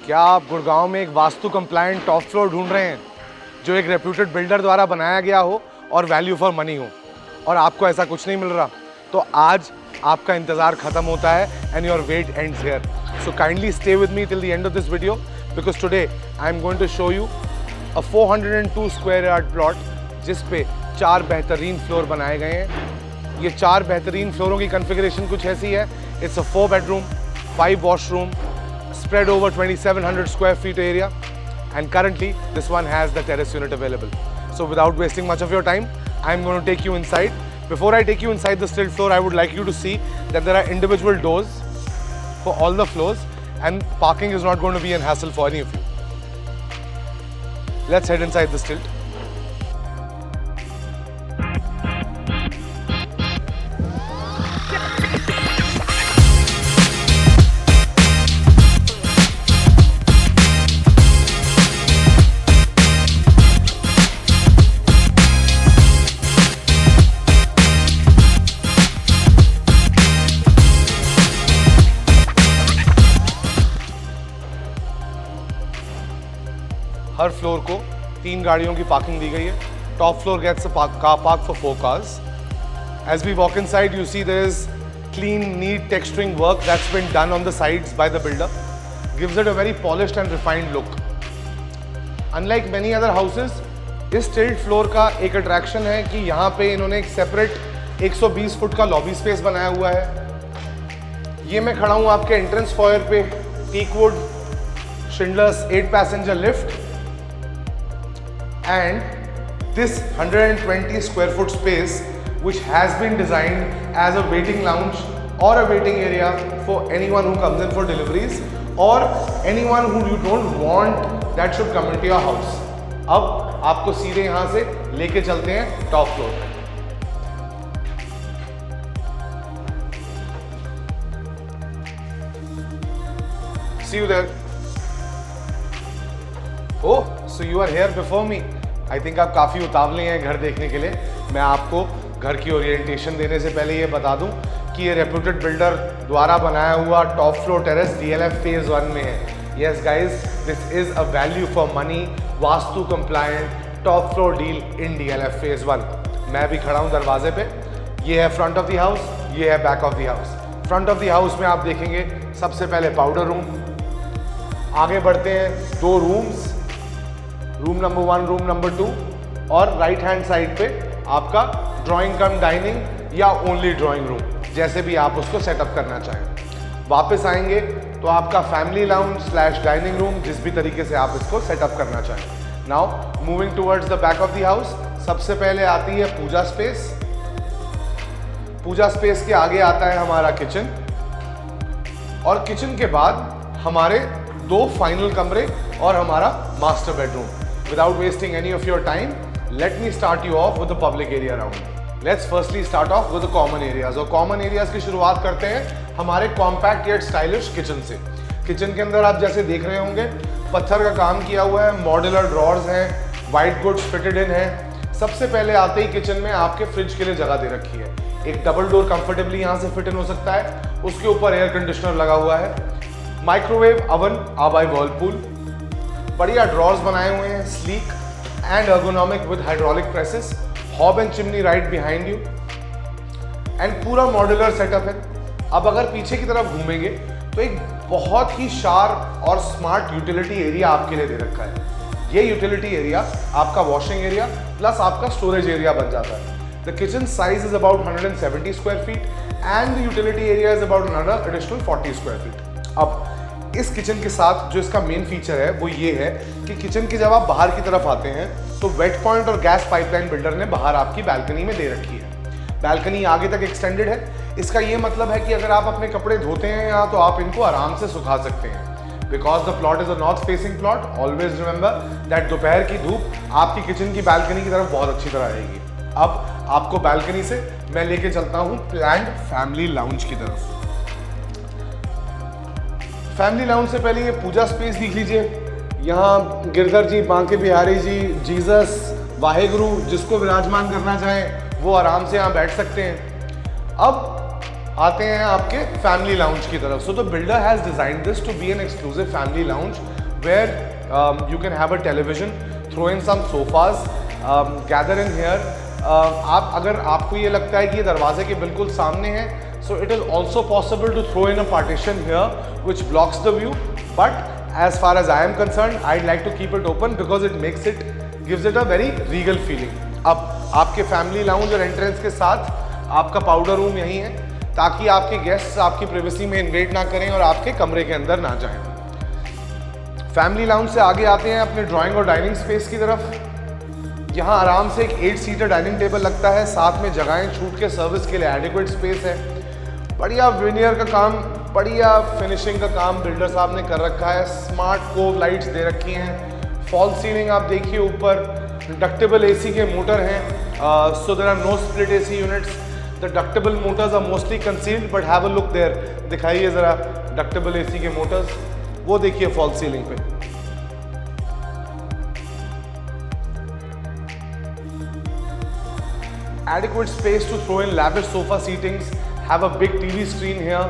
क्या आप गुड़गांव में एक वास्तु कंप्लायंट टॉप फ्लोर ढूंढ रहे हैं जो एक रेप्यूटेड बिल्डर द्वारा बनाया गया हो और वैल्यू फॉर मनी हो, और आपको ऐसा कुछ नहीं मिल रहा? तो आज आपका इंतजार खत्म होता है and your wait ends here. So kindly stay with me till the end of this video because today I am going to show you a 402 square yard plot जिस पे 4 बेहतरीन फ्लोर बनाए गए हैं. ये 4 बेहतरीन फ्लोरों की कन्फिगरेशन कुछ ऐसी है. It's a 4 bedroom, 5 washroom, spread over 2700 square feet area, and currently this one has the terrace unit available. So without wasting much of your time, I'm going to take you inside. Before I take you inside the stilt floor, I would like you to see that there are individual doors for all the floors and parking is not going to be a hassle for any of you. Let's head inside the stilt. Her floor को 3 गाड़ियों की parking दी गई है. Top floor gets a car park for 4 cars. As we walk inside, you see there is clean, neat texturing work that's been done on the sides by the builder. Gives it a very polished and refined look. Unlike many other houses, इस tilt floor का एक attraction है कि यहाँ पे इन्होंने एक separate 120 foot का लॉबी स्पेस बनाया हुआ है. ये मैं खड़ा हूँ आपके एंट्रेंस फॉयर पे. Teakwood Schindler's 8 passenger lift. And this 120 square foot space which has been designed as a waiting lounge or a waiting area for anyone who comes in for deliveries or anyone who you don't want that should come into your house. अब आपको सीधे यहाँ से लेके चलते हैं top floor पे. See you there. Oh, so you are here before me. I think आप काफ़ी उतावले हैं घर देखने के लिए. मैं आपको घर की ओरिएंटेशन देने से पहले ये बता दूं कि ये रेप्यूटेड बिल्डर द्वारा बनाया हुआ top floor terrace DLF phase 1 में है. Yes guys, this is a value for money vastu compliant top floor deal in DLF phase 1. मैं भी खड़ा हूँ दरवाजे पे. ये है फ्रंट ऑफ द हाउस, ये है back of the house. Front of the house में आप देखेंगे सबसे पहले पाउडर रूम. आगे बढ़ते हैं 2 rooms, room number 1, room number 2, और राइट हैंड साइड पे आपका ड्राइंग कम डाइनिंग या ओनली ड्राइंग रूम, जैसे भी आप उसको सेटअप करना चाहें. वापस आएंगे तो आपका फैमिली लाउंज / डाइनिंग रूम, जिस भी तरीके से आप इसको सेटअप करना चाहें. Now moving towards the back of the house, सबसे पहले आती है पूजा स्पेस. पूजा स्पेस के आगे आता है हमारा किचन, और किचन के बाद हमारे 2 फाइनल कमरे और हमारा master bedroom. Without wasting any of your time, let me start you off with the public area round. Let's firstly start off with the common areas. और common areas की शुरुआत करते हैं हमारे compact yet stylish kitchen से. Kitchen के अंदर आप जैसे देख रहे होंगे पत्थर का काम किया हुआ है, मॉड्यूलर ड्रॉर्स हैं, वाइट गुड्स फिटेड इन है. सबसे पहले आते ही किचन में आपके फ्रिज के लिए जगह दे रखी है. एक डबल डोर कंफर्टेबली यहाँ से फिट इन हो सकता है. उसके ऊपर एयर कंडीशनर लगा हुआ है. Microwave oven by Whirlpool. बढ़िया ड्रॉर्स बनाए हुए हैं, sleek and ergonomic with hydraulic presses. Hob and chimney right behind you and पूरा मॉड्यूलर सेटअप है. अब अगर पीछे की तरफ घूमेंगे तो एक बहुत ही शार्प और स्मार्ट यूटिलिटी एरिया आपके लिए दे रखा है. ये यूटिलिटी एरिया आपका वॉशिंग एरिया प्लस आपका स्टोरेज एरिया बन जाता है. The kitchen size is about 170 square feet and the utility area is about another additional 40 square feet. अब इस किचन के साथ जो इसका मेन फीचर है वो ये है कि किचन की जब आप बाहर की तरफ आते हैं तो वेट पॉइंट और गैस पाइपलाइन बिल्डर ने बाहर आपकी बालकनी में दे रखी है. बालकनी आगे तक एक्सटेंडेड है. इसका ये मतलब है कि अगर आप अपने कपड़े धोते हैं यहाँ तो आप इनको आराम से सुखा सकते हैं. Because the plot is a north facing plot. Always remember that दोपहर की धूप आपकी किचन की बालकनी की तरफ बहुत अच्छी तरह आएगी. अब आपको बालकनी से मैं लेके चलता हूँ प्लान्ड फैमिली लाउंज की तरफ. फैमिली लाउंज से पहले ये पूजा स्पेस देख लीजिए. यहाँ गिरधर जी, बांके बिहारी जी, जीसस, वाहेगुरु जिसको विराजमान करना चाहें वो आराम से यहाँ बैठ सकते हैं. अब आते हैं आपके फैमिली लाउंज की तरफ। So the builder has designed this to be an exclusive family lounge where you can have a television, throw in some sofas, gather in here. आप अगर आपको ये लगता है कि ये दरवाजे के बिल्कुल सामने है, so it is also possible to throw in a partition here which blocks the view, but as far as I am concerned, I'd like to keep it open because it gives it a very regal feeling. अब आपके family lounge और entrance के साथ आपका powder room यही है, ताकि आपके गेस्ट्स आपकी प्राइवेसी में इन्वेड ना करें और आपके कमरे के अंदर ना जाएं। फैमिली लाउंज से आगे आते हैं अपने ड्राइंग और डाइनिंग स्पेस की तरफ। यहाँ आराम से एक 8 सीटर डाइनिंग टेबल लगता है, साथ में जगहें छूट के सर्विस के लिए एडिक्वेट स्पेस है। बढ़िया विनियर का काम, बढ़िया फिनिशिंग का काम बिल्डर साहब ने कर रखा है। स्मार्ट कोव लाइट्स दे रखी हैं। फॉल सीलिंग आप देखिए, ऊपर डक्टेबल एसी के मोटर हैं। So there are no split AC units. The ductable motors are mostly concealed, but have a look there. दिखाइए ज़रा डक्टेबल एसी के मोटर्स, वो देखिए फॉल सीलिंग पे। Adequate space to throw in lavish sofa seatings, have a big TV screen here,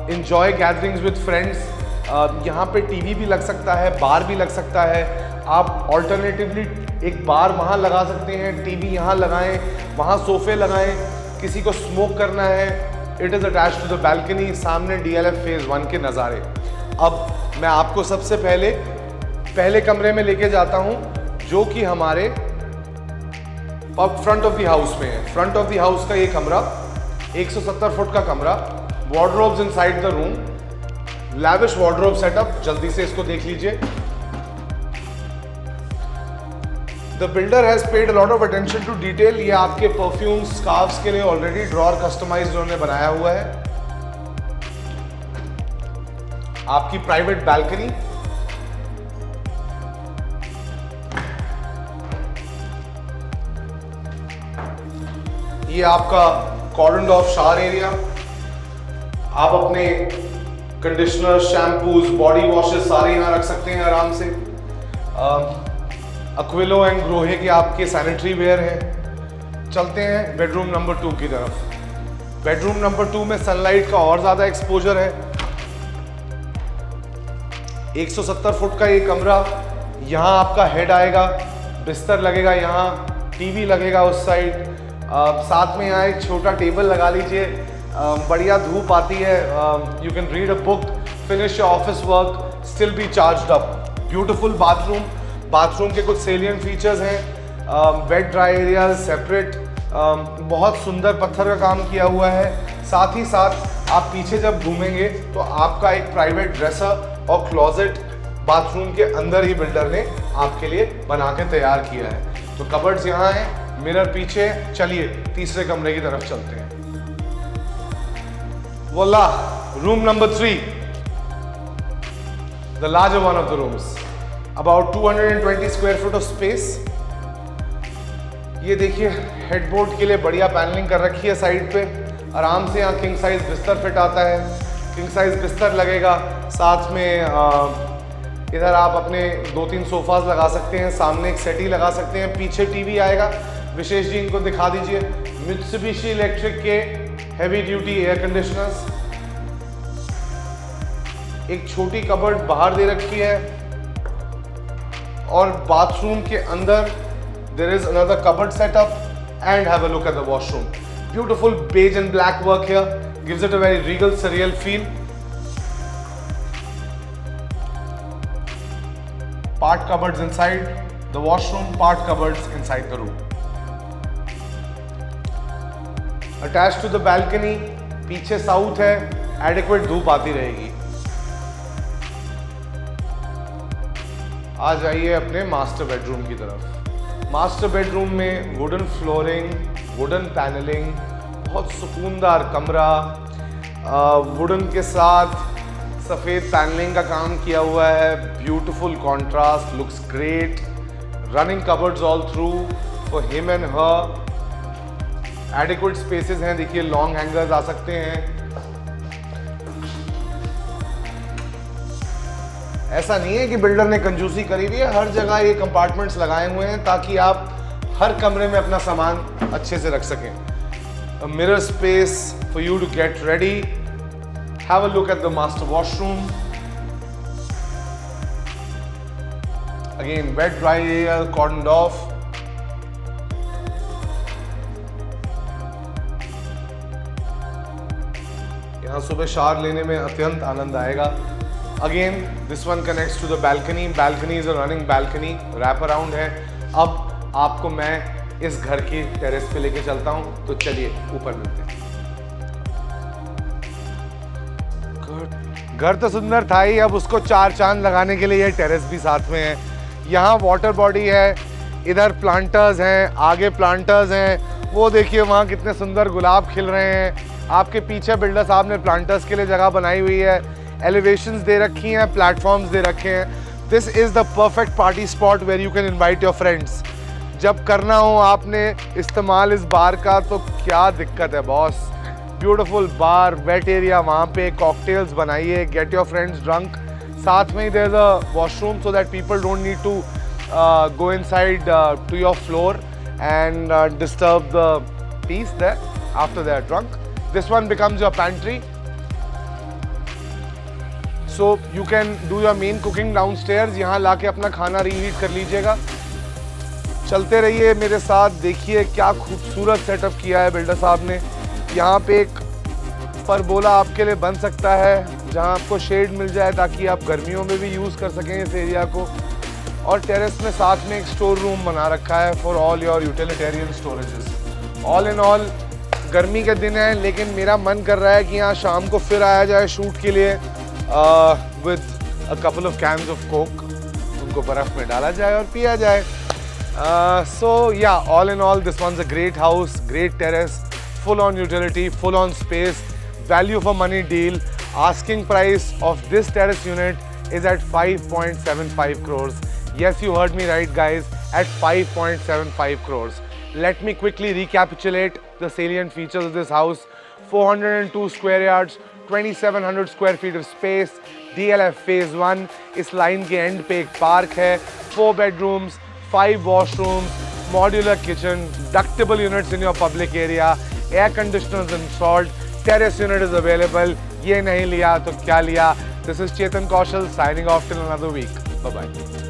enjoy gatherings with friends. यहाँ पे TV भी लग सकता है, बार भी लग सकता है। आप ऑल्टरनेटिवली एक बार वहाँ लगा सकते हैं, टीवी यहाँ लगाएं, वहाँ सोफे लगाएं। किसी को स्मोक करना है, it is attached to the balcony. सामने DLF फेज़ 1 के नज़ारे। अब मैं आपको सबसे पहले कमरे में लेके जाता हूँ, जो कि हमारे फ्रंट ऑफ द हाउस में है। फ्रंट ऑफ द हाउस का ये कमरा 170 फुट का कमरा, wardrobes inside the room, lavish wardrobe setup. जल्दी से इसको देख लीजिए। The builder has paid a lot of attention to detail. ये आपके परफ्यूम स्कार्फ्स के लिए ऑलरेडी ड्रॉअर कस्टमाइज्ड उन्होंने बनाया हुआ है। आपकी प्राइवेट बैल्कनी, ये आपका कॉर्डन ऑफ शावर एरिया। आप अपने कंडीशनर, शैम्पूज, बॉडी वॉशेस सारे यहाँ रख सकते हैं आराम से। अक्विलो एंड ग्रोहे के आपके सैनिटरी वेयर हैं। चलते हैं बेडरूम नंबर 2 की तरफ। बेडरूम नंबर 2 में सनलाइट का और ज़्यादा एक्सपोजर है। 170 फुट का ये कमरा। यहाँ आपका हेड आएगा, बिस्तर लगेगा, यहाँ टीवी लगेगा उस साइड। साथ में यहाँ एक छोटा टेबल लगा लीजिए। बढ़िया धूप आती है, you can read a book, finish your office work, still be charged up. Beautiful bathroom. Bathroom के कुछ सेलियंट फीचर्स हैं। Wet dry area separate. बहुत सुंदर पत्थर का काम किया हुआ है। साथ ही साथ आप पीछे जब घूमेंगे तो आपका एक प्राइवेट ड्रेसर और क्लोजेट बाथरूम के अंदर ही बिल्डर ने आपके लिए बना के तैयार किया है। तो कबर्ड्स यहाँ हैं, मिरर पीछे। चलिए तीसरे कमरे की तरफ चलते हैं। वोला, room number 3, the larger one of the rooms, about 220 square foot of space. ये देखिए हेडबोर्ड के लिए बढ़िया पैनलिंग कर रखी है साइड पे। आराम से यहाँ किंग साइज बिस्तर फिट आता है। किंग साइज बिस्तर लगेगा। साथ में इधर आप अपने 2-3 सोफाज लगा सकते हैं। सामने एक सेटी लगा सकते हैं। पीछे टीवी आएगा। विशेष जी इनको दिखा दीजिए। मित्सुबिशी इलेक्ट्रिक के हैवी ड्यूटी एयर कंडीशनर्स। एक छोटी कबर्ड बाहर दे रखी है और बाथरूम के अंदर there is another cupboard setup and have a look at the washroom. Beautiful beige and black work here, gives it a very regal surreal feel. Part cupboards inside the washroom, part cupboards inside the room. Attached to the balcony, पीछे south है, adequate धूप आती रहेगी। आ जाइए अपने master bedroom की तरफ। Master bedroom में वुडन फ्लोरिंग, वुडन पैनलिंग, बहुत सुकूनदार कमरा। वुडन के साथ सफ़ेद पैनलिंग का काम किया हुआ है। Beautiful contrast, looks great. Running cupboards all through for him and her. Adequate spaces हैं, देखिए लॉन्ग हैंगर्स आ सकते हैं। ऐसा नहीं है कि बिल्डर ने कंजूसी करी हुई है, हर जगह ये कंपार्टमेंट्स लगाए हुए हैं ताकि आप हर कमरे में अपना सामान अच्छे से रख सकें। Mirror space, for you to get ready. Have a look at the master washroom. Again, wet dry area cordoned off. यहाँ सुबह शावर लेने में अत्यंत आनंद आएगा. Again, this one connects to the balcony. Balcony is a running balcony. Wrap around है. अब आपको मैं इस घर की टेरेस पे लेके चलता हूँ. तो चलिए ऊपर मिलते हैं. घर तो सुंदर था ही, अब उसको चार चांद लगाने के लिए ये टेरेस भी साथ में है. यहाँ वाटर बॉडी है, इधर प्लांटर्स हैं, आगे प्लांटर्स हैं. वो देखिए वहाँ कितने सुंदर गुलाब खिल रहे हैं. आपके पीछे बिल्डर साहब ने प्लांटर्स के लिए जगह बनाई हुई है. एलिवेशंस दे रखी हैं, प्लेटफॉर्म्स दे रखे हैं. This is the perfect party spot where you can invite your friends. जब करना हो आपने इस्तेमाल इस बार का तो क्या दिक्कत है बॉस. ब्यूटीफुल बार, वेट एरिया, वहाँ पे कॉकटेल्स बनाइए, गेट योर फ्रेंड्स ड्रंक. साथ में ही there is a washroom so that people don't need to go inside to your floor and disturb the peace there after they are drunk. This one becomes your pantry. So you can do your main cooking downstairs. यहाँ लाके अपना खाना reheat कर लीजिएगा. चलते रहिए मेरे साथ, देखिए क्या खूबसूरत सेटअप किया है बिल्डर साहब ने. यहाँ पे एक परबोला आपके लिए बन सकता है जहाँ आपको शेड मिल जाए ताकि आप गर्मियों में भी यूज़ कर सकें इस एरिया को. और टेरेस में साथ में एक स्टोर रूम बना रखा है for all your utilitarian storages. All in all गर्मी के दिन है लेकिन मेरा मन कर रहा है कि यहाँ शाम को फिर आया जाए शूट के लिए with a couple of cans of Coke. उनको बर्फ़ में डाला जाए और पिया जाए. सो या all in all this once a great house, great terrace, full on utility, full on space, value for money deal. Asking price of this terrace unit is at 5.75 crores. Yes, you heard me right guys, at 5.75 crores. Let me quickly recapitulate the salient features of this house. 402 square yards, 2700 square feet of space, DLF phase 1. इस line के and पे एक park है, 4 bedrooms, 5 washrooms, modular kitchen, ductable units in your public area, air conditioners installed, terrace unit is available. ये नहीं लिया तो क्या लिया. This is Chetan Kaushal signing off till another week. Bye bye.